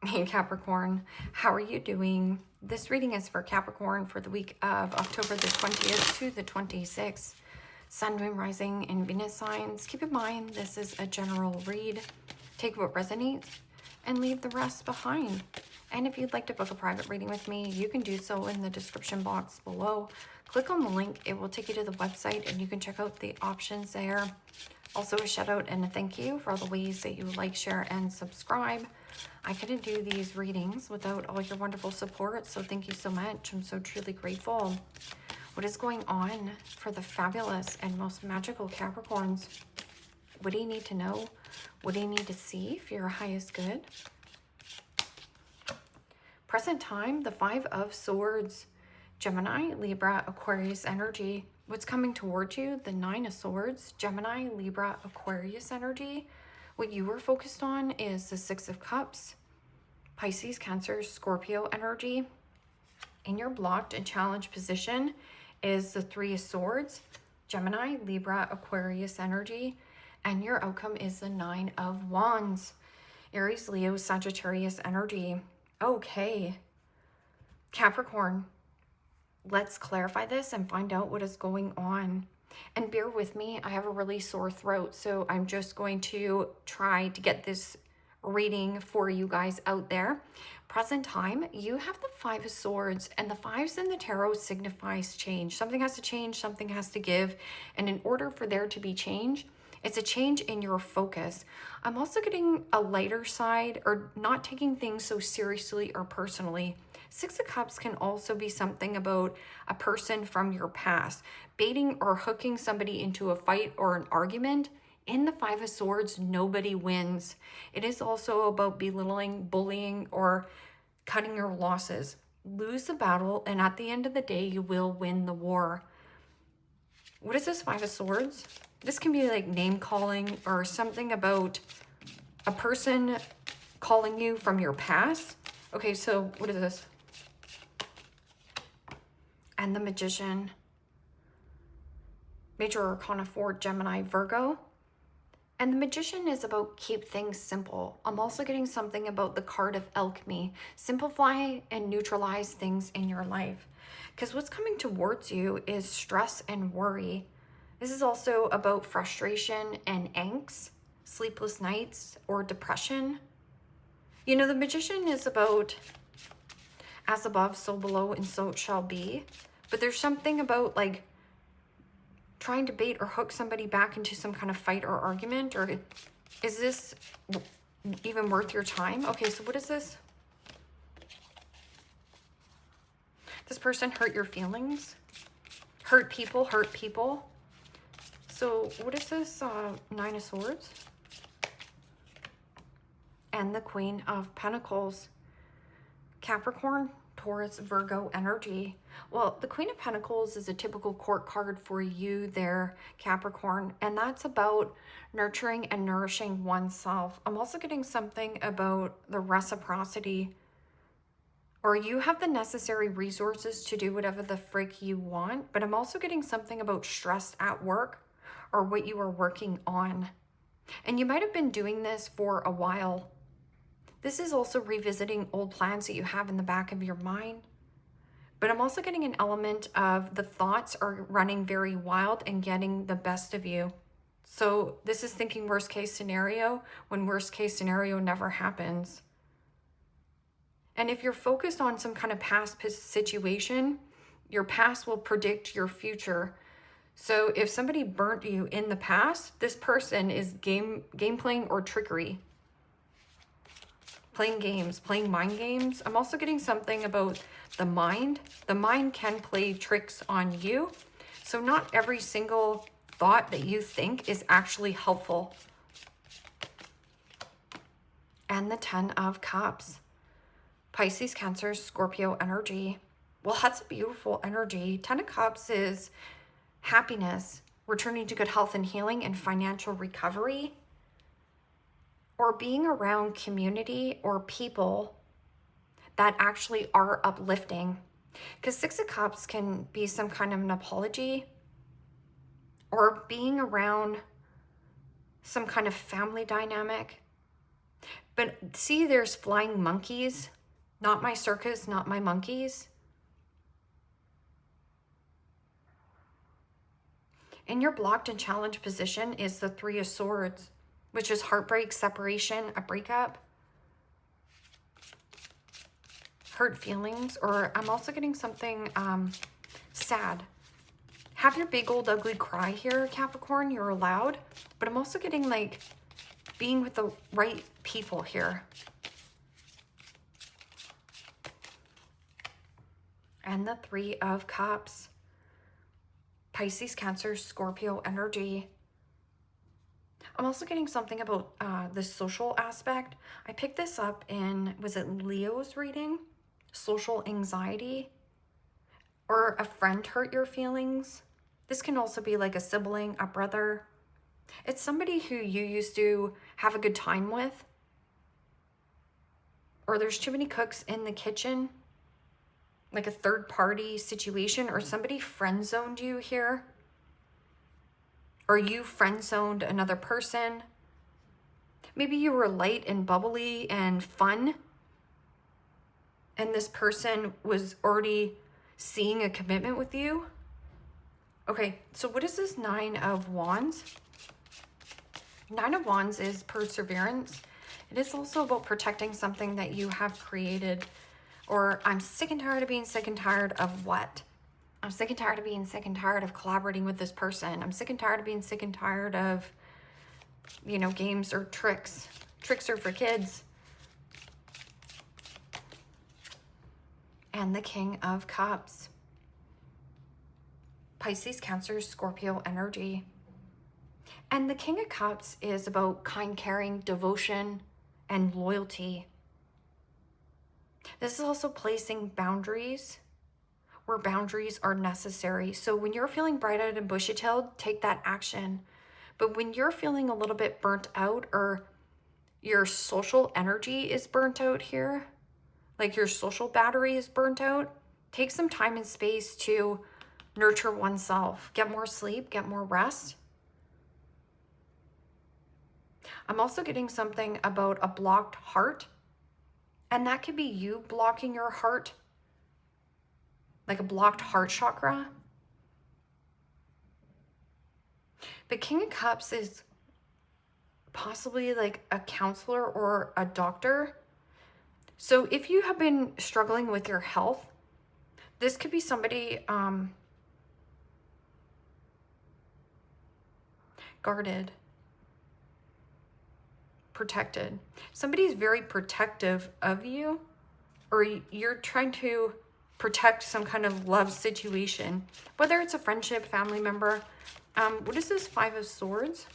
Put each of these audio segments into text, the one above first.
Hey Capricorn, how are you doing? This reading is for Capricorn for the week of October the 20th to the 26th. Sun, Moon, Rising, and Venus signs. Keep in mind, this is a general read. Take what resonates and leave the rest behind. And if you'd like to book a private reading with me, you can do so in the description box below. Click on the link. It will take you to the website and you can check out the options there. Also a shout out and a thank you for all the ways that you like, share, and subscribe. I couldn't do these readings without all your wonderful support, so thank you so much. I'm so truly grateful. What is going on for the fabulous and most magical Capricorns? What do you need to know? What do you need to see for your highest good? Present time, the Five of Swords. Gemini, Libra, Aquarius energy. What's coming towards you? The Nine of Swords, Gemini, Libra, Aquarius energy. What you were focused on is the Six of Cups, Pisces, Cancer, Scorpio energy. In your blocked and challenged position is the Three of Swords, Gemini, Libra, Aquarius energy. And your outcome is the Nine of Wands, Aries, Leo, Sagittarius energy. Okay, Capricorn, let's clarify this and find out what is going on. And bear with me, I have a really sore throat, so I'm just going to try to get this reading for you guys out there. Present time, you have the Five of Swords, and the fives in the tarot signifies change. Something has to change, something has to give, and in order for there to be change, it's a change in your focus. I'm also getting a lighter side, or not taking things so seriously or personally. Six of Cups can also be something about a person from your past, baiting or hooking somebody into a fight or an argument. In the Five of Swords, nobody wins. It is also about belittling, bullying, or cutting your losses. Lose the battle, and at the end of the day, you will win the war. What is this Five of Swords? This can be like name calling or something about a person calling you from your past. Okay, so what is this? And the Magician. Major Arcana 4, Gemini, Virgo. And the Magician is about keep things simple. I'm also getting something about the card of alchemy. Simplify and neutralize things in your life. Because what's coming towards you is stress and worry. This is also about frustration and angst, sleepless nights, or depression. You know, the Magician is about as above, so below, and so it shall be. But there's something about like trying to bait or hook somebody back into some kind of fight or argument, or is this even worth your time? Okay, so what is this? This person hurt your feelings, hurt people, hurt people. So what is this Nine of Swords? And the Queen of Pentacles. Capricorn, Taurus, Virgo energy. Well, the Queen of Pentacles is a typical court card for you there, Capricorn, and that's about nurturing and nourishing oneself. I'm also getting something about the reciprocity, or you have the necessary resources to do whatever the frick you want, but I'm also getting something about stress at work or what you are working on. And you might have been doing this for a while. This is also revisiting old plans that you have in the back of your mind. But I'm also getting an element of the thoughts are running very wild and getting the best of you. So this is thinking worst case scenario when worst case scenario never happens. And if you're focused on some kind of past situation, your past will predict your future. So if somebody burnt you in the past, this person is game playing or trickery. Playing games, playing mind games. I'm also getting something about the mind. The mind can play tricks on you. So not every single thought that you think is actually helpful. And the Ten of Cups. Pisces, Cancer, Scorpio energy. Well, that's a beautiful energy. Ten of Cups is happiness, returning to good health and healing, and financial recovery, or being around community or people that actually are uplifting. Because Six of Cups can be some kind of an apology, or being around some kind of family dynamic, But see, there's flying monkeys. Not my circus, not my monkeys. In your blocked and challenged position is the Three of Swords, which is heartbreak, separation, a breakup, hurt feelings, or I'm also getting something sad. Have your big old ugly cry here, Capricorn, you're allowed. But I'm also getting like being with the right people here. And the Three of Cups. Pisces, Cancer, Scorpio energy. I'm also getting something about the social aspect. I picked this up in, was it Leo's reading? Social anxiety. Or a friend hurt your feelings. This can also be like a sibling, a brother. It's somebody who you used to have a good time with. Or there's too many cooks in the kitchen. Like a third party situation, or somebody friend zoned you here. Or you friend zoned another person. Maybe you were light and bubbly and fun. And this person was already seeing a commitment with you. Okay, so what is this Nine of Wands? Nine of Wands is perseverance. It is also about protecting something that you have created. Or I'm sick and tired of being sick and tired of what? I'm sick and tired of being sick and tired of collaborating with this person. I'm sick and tired of being sick and tired of, you know, games or tricks. Tricks are for kids. And the King of Cups. Pisces, Cancer, Scorpio energy. And the King of Cups is about kind, caring, devotion, and loyalty. This is also placing boundaries where boundaries are necessary. So when you're feeling bright-eyed and bushy-tailed, take that action. But when you're feeling a little bit burnt out, or your social energy is burnt out here, like your social battery is burnt out, take some time and space to nurture oneself. Get more sleep, get more rest. I'm also getting something about a blocked heart. And that could be you blocking your heart, like a blocked heart chakra. But King of Cups is possibly like a counselor or a doctor. So if you have been struggling with your health, this could be somebody guarded, protected. Somebody's very protective of you, or you're trying to protect some kind of love situation, whether it's a friendship, family member. What is this? Five of Swords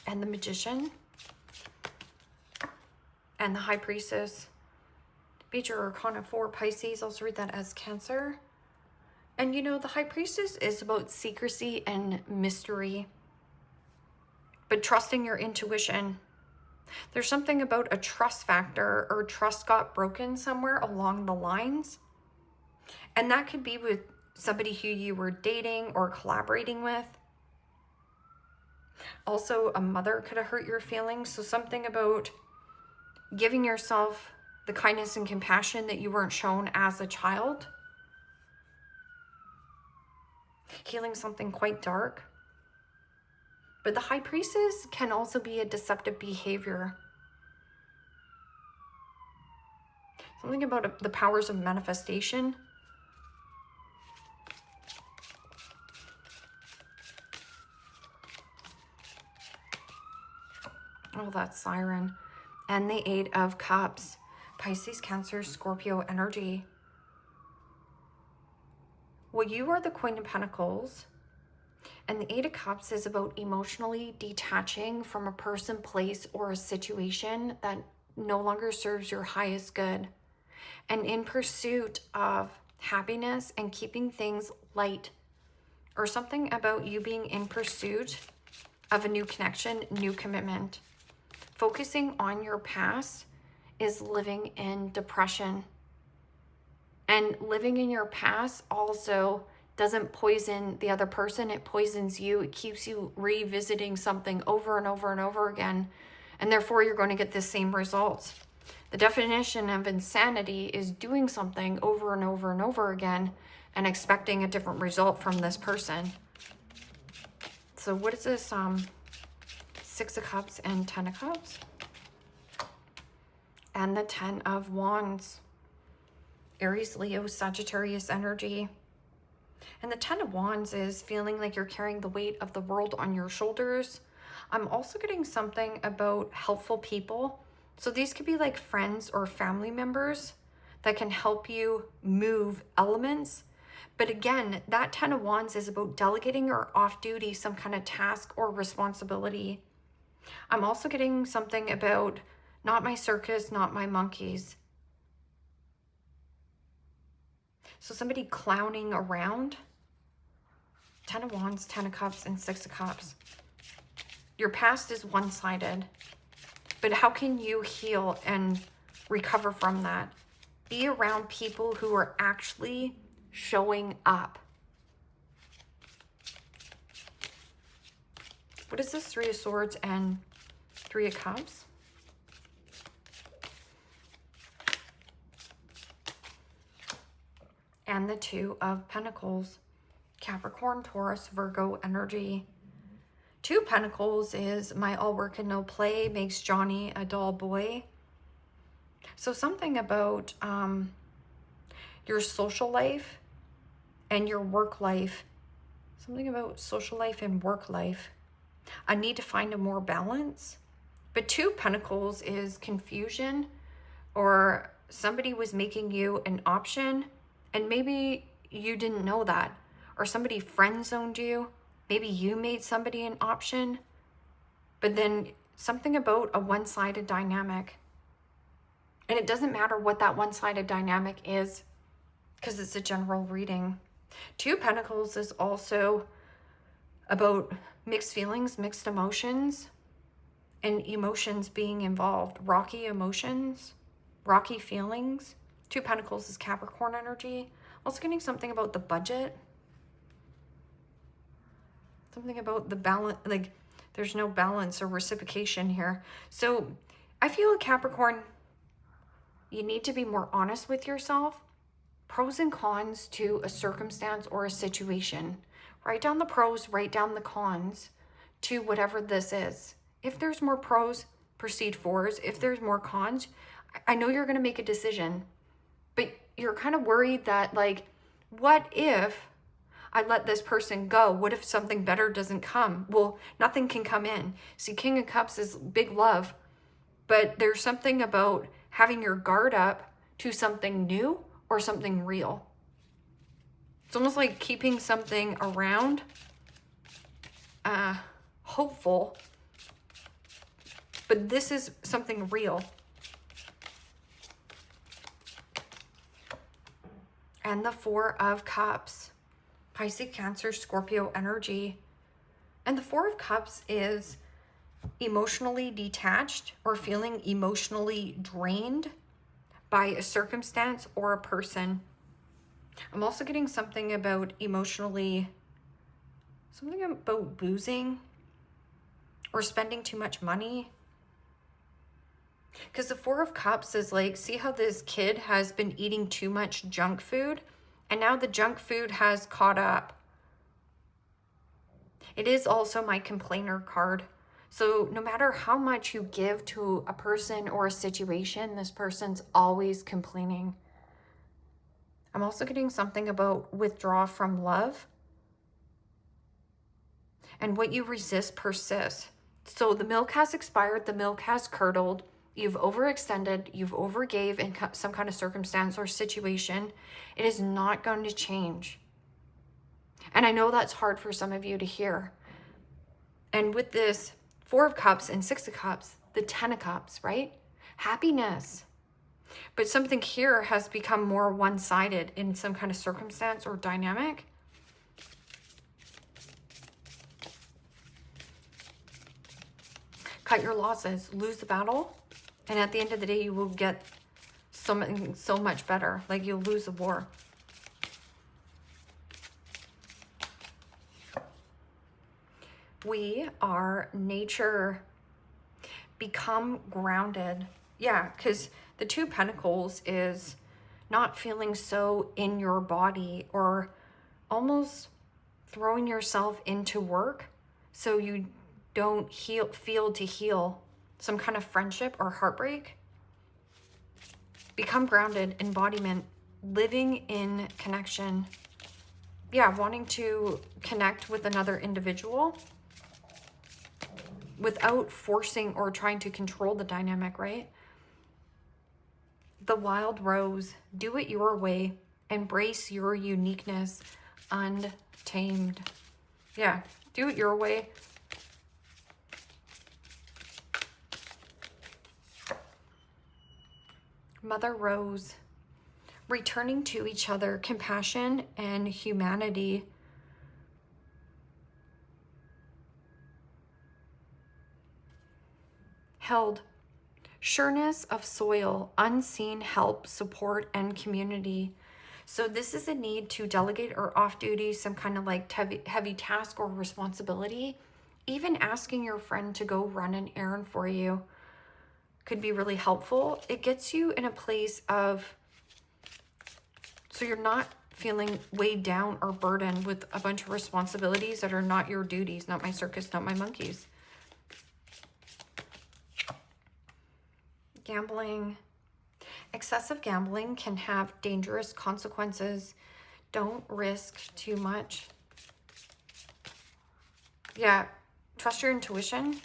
and the Magician and the High Priestess. Major Arcana 4, Pisces. Also read that as Cancer. And you know, the High Priestess is about secrecy and mystery, but trusting your intuition. There's something about a trust factor, or trust got broken somewhere along the lines. And that could be with somebody who you were dating or collaborating with. Also, a mother could have hurt your feelings. So something about giving yourself the kindness and compassion that you weren't shown as a child. Healing something quite dark. But the High Priestess can also be a deceptive behavior. Something about the powers of manifestation. Oh, that's Siren. And the Eight of Cups. Pisces, Cancer, Scorpio energy. Well, you are the Queen of Pentacles. And the Eight of Cups is about emotionally detaching from a person, place, or a situation that no longer serves your highest good. And in pursuit of happiness and keeping things light. Or something about you being in pursuit of a new connection, new commitment. Focusing on your past is living in depression. And living in your past also doesn't poison the other person, it poisons you. It keeps you revisiting something over and over and over again. and therefore you're going to get the same results. The definition of insanity is doing something over and over and over again and expecting a different result from this person. So what is this? 6 of Cups and 10 of Cups. And the 10 of Wands. Aries, Leo, Sagittarius energy. And the 10 of Wands is feeling like you're carrying the weight of the world on your shoulders. I'm also getting something about helpful people. So these could be like friends or family members that can help you move elements. But again, that 10 of Wands is about delegating or off duty some kind of task or responsibility. I'm also getting something about not my circus, not my monkeys. So somebody clowning around. 10 of Wands, 10 of Cups, and 6 of Cups. Your past is one-sided. But how can you heal and recover from that? Be around people who are actually showing up. What is this? 3 of Swords and 3 of Cups? And the 2 of Pentacles. Capricorn, Taurus, Virgo energy. 2 Pentacles is my all work and no play makes Johnny a dull boy. So something about your social life and your work life. Something about social life and work life. I need to find a more balance. But 2 Pentacles is confusion, or somebody was making you an option and maybe you didn't know that, or somebody friend zoned you. Maybe you made somebody an option, but then something about a one-sided dynamic. And it doesn't matter what that one-sided dynamic is because it's a general reading. 2 Pentacles is also about mixed feelings, mixed emotions, and emotions being involved. Rocky emotions, rocky feelings. 2 Pentacles is Capricorn energy. Also getting something about the budget. Something about the balance, like there's no balance or reciprocation here. So I feel Capricorn, you need to be more honest with yourself. Pros and cons to a circumstance or a situation. Write down the pros, write down the cons to whatever this is. If there's more pros, proceed forwards. If there's more cons, I know you're going to make a decision, but you're kind of worried that, like, what if I let this person go? What if something better doesn't come? Well, nothing can come in. See, King of Cups is big love, but there's something about having your guard up to something new or something real. It's almost like keeping something around, hopeful, but this is something real. And the 4 of Cups. Pisces, Cancer, Scorpio energy. And the 4 of Cups is emotionally detached or feeling emotionally drained by a circumstance or a person. I'm also getting something about something about boozing or spending too much money. Because the 4 of Cups is like, see how this kid has been eating too much junk food? And now the junk food has caught up. It is also my complainer card. So no matter how much you give to a person or a situation, this person's always complaining. I'm also getting something about withdraw from love. And what you resist persists. So the milk has expired, the milk has curdled, you've overextended, you've overgave in some kind of circumstance or situation. It is not going to change. And I know that's hard for some of you to hear. And with this 4 of Cups and 6 of Cups, the 10 of Cups, right? Happiness. But something here has become more one-sided in some kind of circumstance or dynamic. Cut your losses, lose the battle, and at the end of the day, you will get something so much better. Like you'll lose the war. We are nature. Become grounded. Yeah, because the Two of Pentacles is not feeling so in your body, or almost throwing yourself into work so you don't feel to heal some kind of friendship or heartbreak. Become grounded, embodiment, living in connection. Yeah, wanting to connect with another individual without forcing or trying to control the dynamic, right? The Wild Rose, do it your way. Embrace your uniqueness, untamed. Yeah, do it your way. Mother Rose, returning to each other, compassion and humanity. Held, sureness of soil, unseen help, support, and community. So this is a need to delegate or off duty, some kind of like heavy task or responsibility. Even asking your friend to go run an errand for you could be really helpful. It gets you in a place of, so you're not feeling weighed down or burdened with a bunch of responsibilities that are not your duties, not my circus, not my monkeys. Gambling. Excessive gambling can have dangerous consequences. Don't risk too much. Yeah, trust your intuition.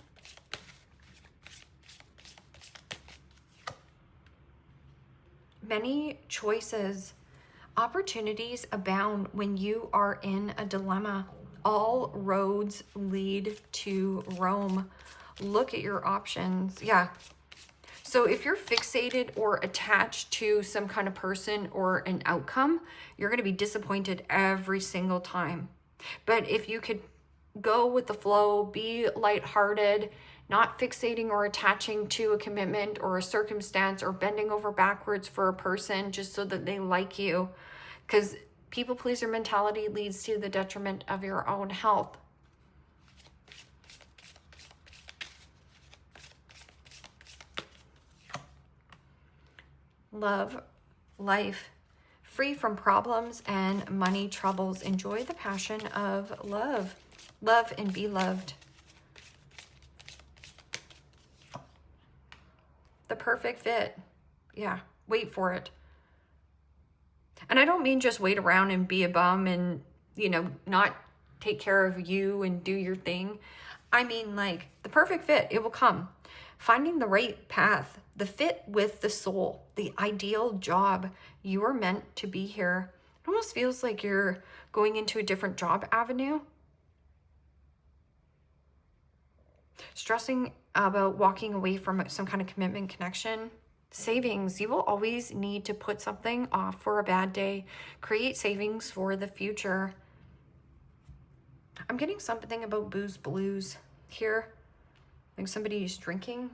Many choices. Opportunities abound when you are in a dilemma. All roads lead to Rome. Look at your options. Yeah. So if you're fixated or attached to some kind of person or an outcome, you're going to be disappointed every single time. But if you could go with the flow, be lighthearted, not fixating or attaching to a commitment or a circumstance or bending over backwards for a person just so that they like you, because people pleaser mentality leads to the detriment of your own health. Love, life, free from problems and money troubles. Enjoy the passion of love. Love and be loved. The perfect fit. Yeah, wait for it. And I don't mean just wait around and be a bum and, you know, not take care of you and do your thing. I mean, like, the perfect fit, it will come. Finding the right path, the fit with the soul, the ideal job. You are meant to be here. It almost feels like you're going into a different job avenue. Stressing about walking away from some kind of commitment, connection. Savings, you will always need to put something off for a bad day. Create savings for the future. I'm getting something about booze blues here. Like somebody's drinking.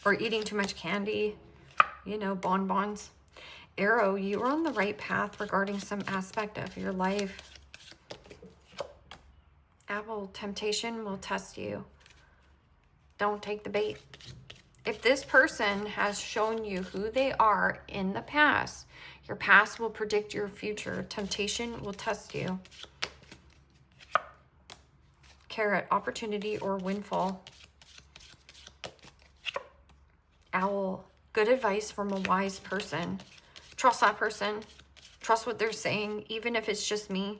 Or eating too much candy. You know, bonbons. Arrow, you are on the right path regarding some aspect of your life. Apple, temptation will test you. Don't take the bait. If this person has shown you who they are in the past, your past will predict your future. Temptation will test you. Carrot, opportunity or windfall. Owl, good advice from a wise person. Trust that person. Trust what they're saying, even if it's just me.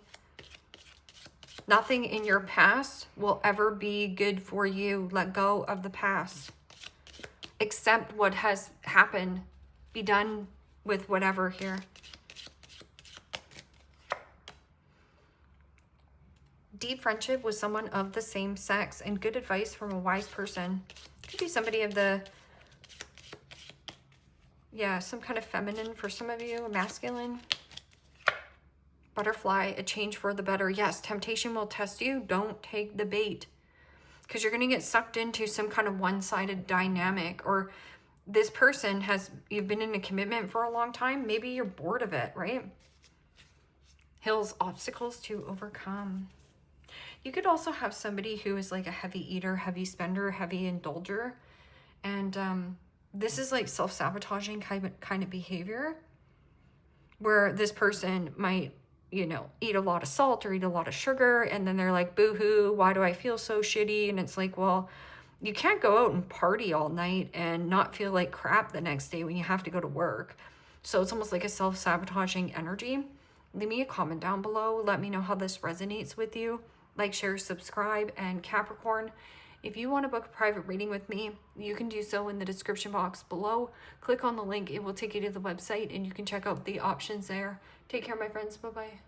Nothing in your past will ever be good for you. Let go of the past. Accept what has happened. Be done with whatever here. Deep friendship with someone of the same sex and good advice from a wise person. Could be somebody of the, yeah, some kind of feminine for some of you, a masculine. Butterfly, a change for the better. Yes, temptation will test you. Don't take the bait, because you're going to get sucked into some kind of one-sided dynamic, or this person you've been in a commitment for a long time. Maybe you're bored of it, right? Hills, obstacles to overcome. You could also have somebody who is like a heavy eater, heavy spender, heavy indulger. And this is like self-sabotaging kind of behavior, where this person might, you know, eat a lot of salt or eat a lot of sugar, and then they're like, boo-hoo, why do I feel so shitty? And it's like, well, you can't go out and party all night and not feel like crap the next day when you have to go to work. So it's almost like a self-sabotaging energy. Leave me a comment down below. Let me know how this resonates with you. Like, share, subscribe, and Capricorn, if you want to book a private reading with me, you can do so in the description box below. Click on the link. It will take you to the website and you can check out the options there. Take care, my friends. Bye-bye.